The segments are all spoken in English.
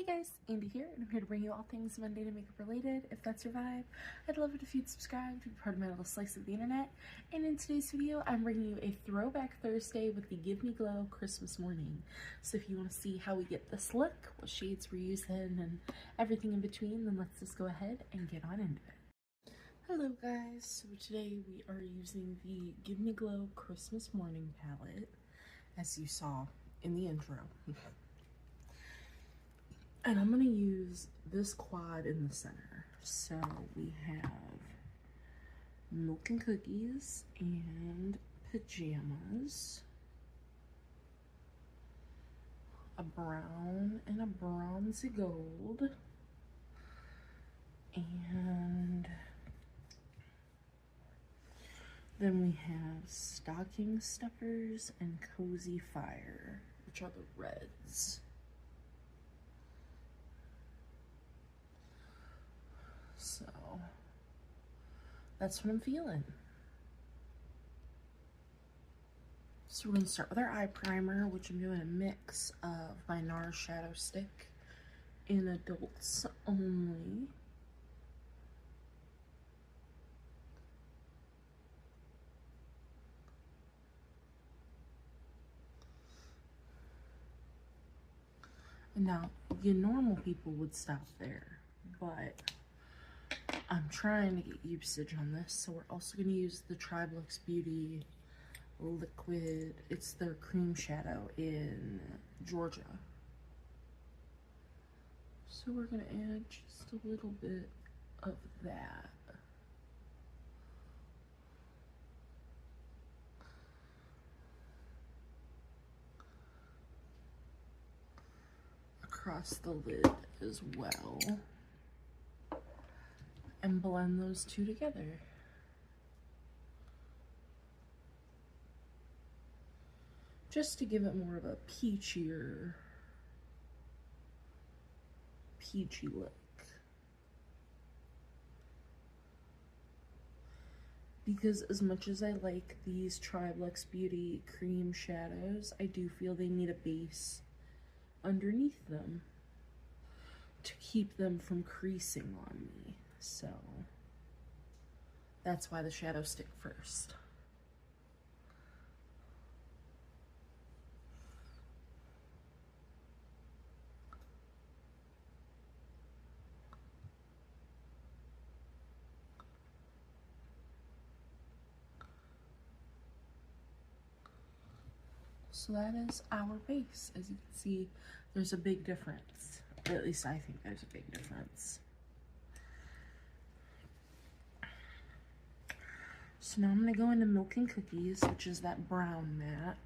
Hey guys, Andy here, and I'm here to bring you all things Monday to makeup related. If that's your vibe, I'd love it if you'd subscribe to be part of my little slice of the internet. And in today's video, I'm bringing you a throwback Thursday with the Give Me Glow Christmas morning. So if you want to see how we get this look, what shades we're using, and everything in between, then let's just go ahead and get on into it. Hello guys, so today we are using the Give Me Glow Christmas morning palette, as you saw in the intro. And I'm going to use this quad in the center. So we have Milk and Cookies and Pajamas, a brown and a bronzy gold, and then we have Stocking Stuffers and Cozy Fire, which are the reds. So that's what I'm feeling. So we're going to start with our eye primer, which I'm doing a mix of my NARS shadow stick in Adults Only. And now, you normal people would stop there, but I'm trying to get usage on this, so we're also going to use the Tribelux Beauty liquid. It's their cream shadow in Georgia. So we're going to add just a little bit of that. Across the lid as well. And blend those two together. Just to give it more of a peachy look. Because as much as I like these Tribelux Beauty cream shadows, I do feel they need a base underneath them to keep them from creasing on me. So that's why the shadow stick first. So that is our base. As you can see, there's a big difference. Or at least I think there's a big difference. So now I'm going to go into Milk and Cookies, which is that brown matte.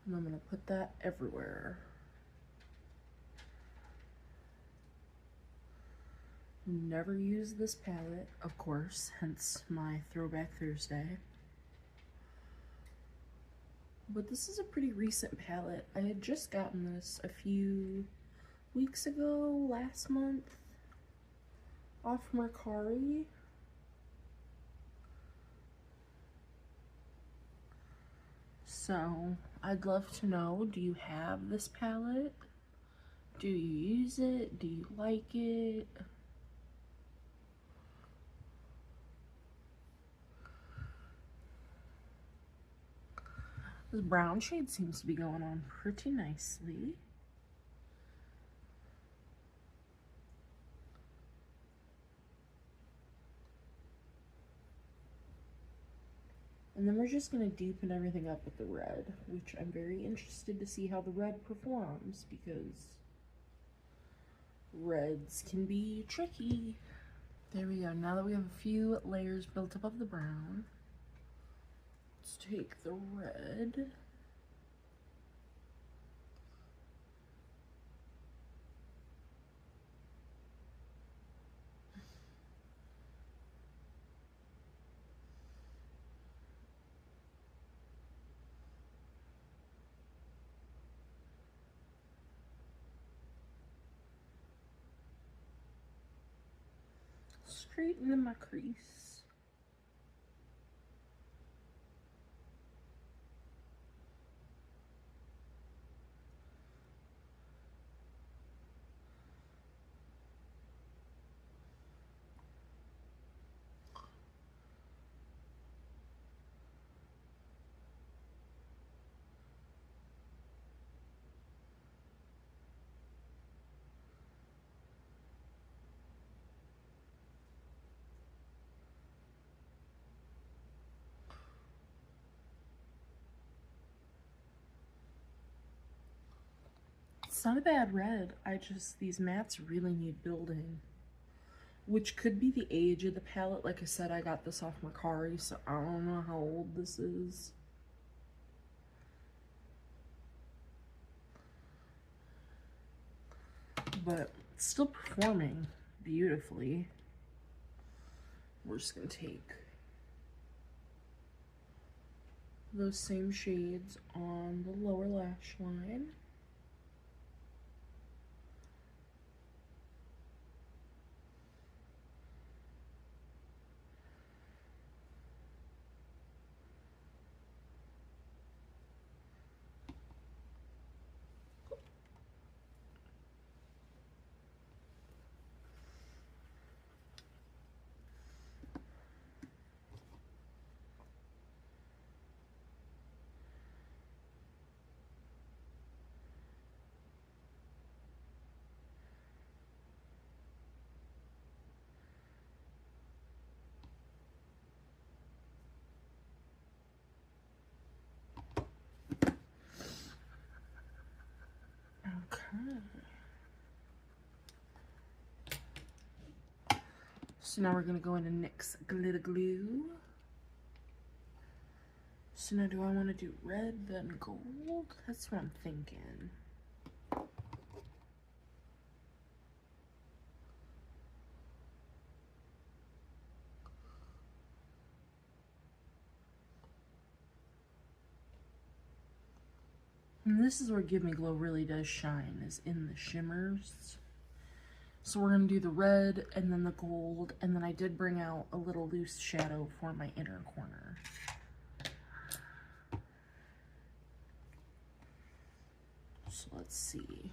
And I'm going to put that everywhere. Never used this palette, of course, hence my Throwback Thursday. But this is a pretty recent palette. I had just gotten this a few weeks ago, last month, off Mercari. So I'd love to know, do you have this palette? Do you use it? Do you like it? This brown shade seems to be going on pretty nicely. And then we're just going to deepen everything up with the red, which I'm very interested to see how the red performs, because reds can be tricky. There we go. Now that we have a few layers built up of the brown, let's take the red. Straight into my crease. It's not a bad red. These mattes really need building. Which could be the age of the palette. Like I said, I got this off Mercari, so I don't know how old this is. But it's still performing beautifully. We're just gonna take those same shades on the lower lash line. So now we're gonna go in and NYX glitter glue. So now do I want to do red then gold? That's what I'm thinking. And this is where Give Me Glow really does shine, is in the shimmers. So we're going to do the red and then the gold, and then I did bring out a little loose shadow for my inner corner. So let's see.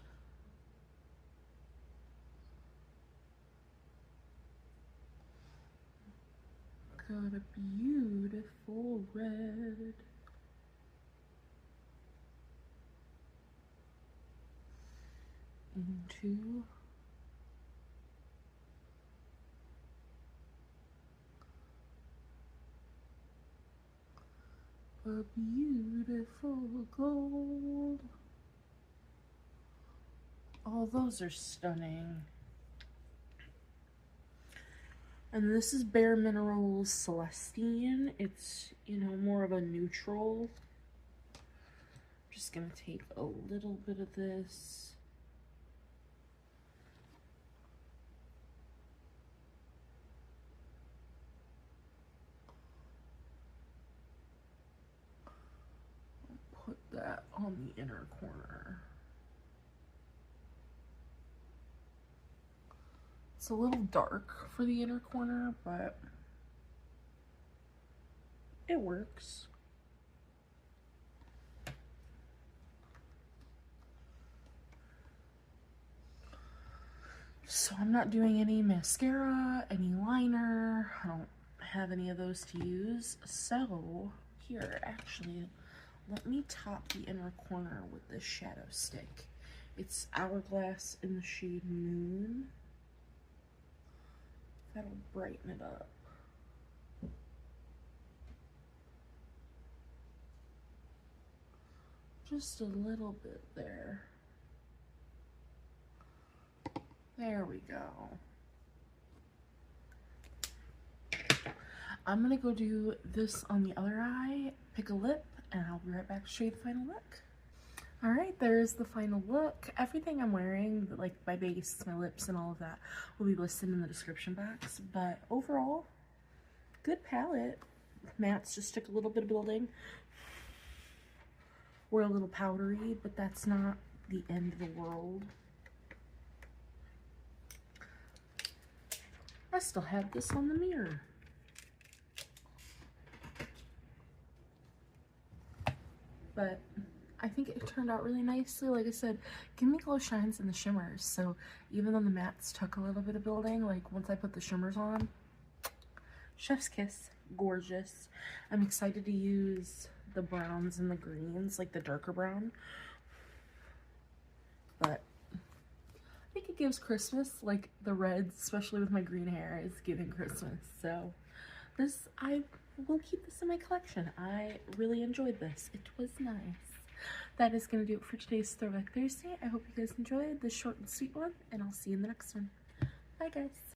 Got a beautiful red. Into a beautiful gold. Oh, those are stunning. And this is bareminerals Celestine. It's, you know, more of a neutral. I'm just gonna take a little bit of this. Put that on the inner corner. It's a little dark for the inner corner, but it works. So I'm not doing any mascara, any liner. I don't have any of those to use. So here, actually, let me top the inner corner with this shadow stick. It's Hourglass in the shade Moon. That'll brighten it up. Just a little bit there. There we go. I'm gonna go do this on the other eye, pick a lip, and I'll be right back to show you the final look. Alright, there's the final look. Everything I'm wearing, like my base, my lips, and all of that, will be listed in the description box. But overall, good palette. Mattes just took a little bit of building. We're a little powdery, but that's not the end of the world. I still have this on the mirror. But I think it turned out really nicely. Like I said, Give Me Glow shines in the shimmers. So even though the mattes took a little bit of building, like once I put the shimmers on, chef's kiss, gorgeous. I'm excited to use the browns and the greens, like the darker brown. But I think it gives Christmas, like the reds, especially with my green hair, is giving Christmas. So this, I will keep this in my collection. I really enjoyed this. It was nice. that is going to do it for today's Throwback Thursday. I hope you guys enjoyed this short and sweet one, and I'll see you in the next one. Bye, guys.